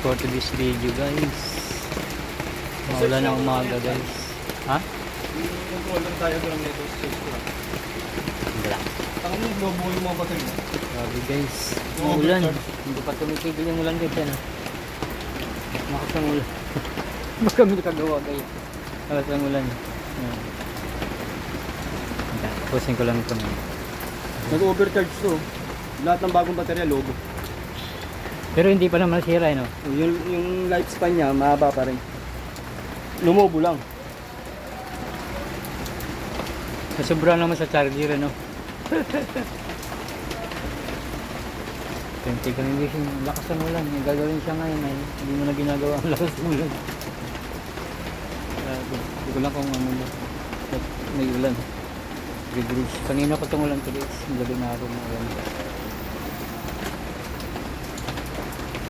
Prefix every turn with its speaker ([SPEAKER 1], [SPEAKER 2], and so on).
[SPEAKER 1] For today's video guys. Maulan na umaga guys. Ha?
[SPEAKER 2] Yung controller tayo doon nito.
[SPEAKER 1] Hindi lang.
[SPEAKER 2] Tangan mo, lobo yung mga battery mo.
[SPEAKER 1] Grabe guys. Maulan. Hindi pa tumitigil yung ulan guys yan. Lakas ng ulan. Baka kami nakagawa guys. Lakas ng ulan. Yan. Tapusin ko lang ito.
[SPEAKER 2] Nag-overcharge to. Lahat ng bagong baterya, lobo.
[SPEAKER 1] Pero hindi pa naman nasira no?
[SPEAKER 2] Yung lifespan niya, mahaba pa rin. Lumobo lang.
[SPEAKER 1] Nasubra naman sa charger ano? Tenti ka rin guys yung lakas ng ulan. Yung gagawin siya ngayon ay hindi mo na ginagawa ang lakas ng ulan. Hindi ko lang kung ano na. May ulan. Kanina ko itong ulan to guys. Ang gabi na araw ng ulan.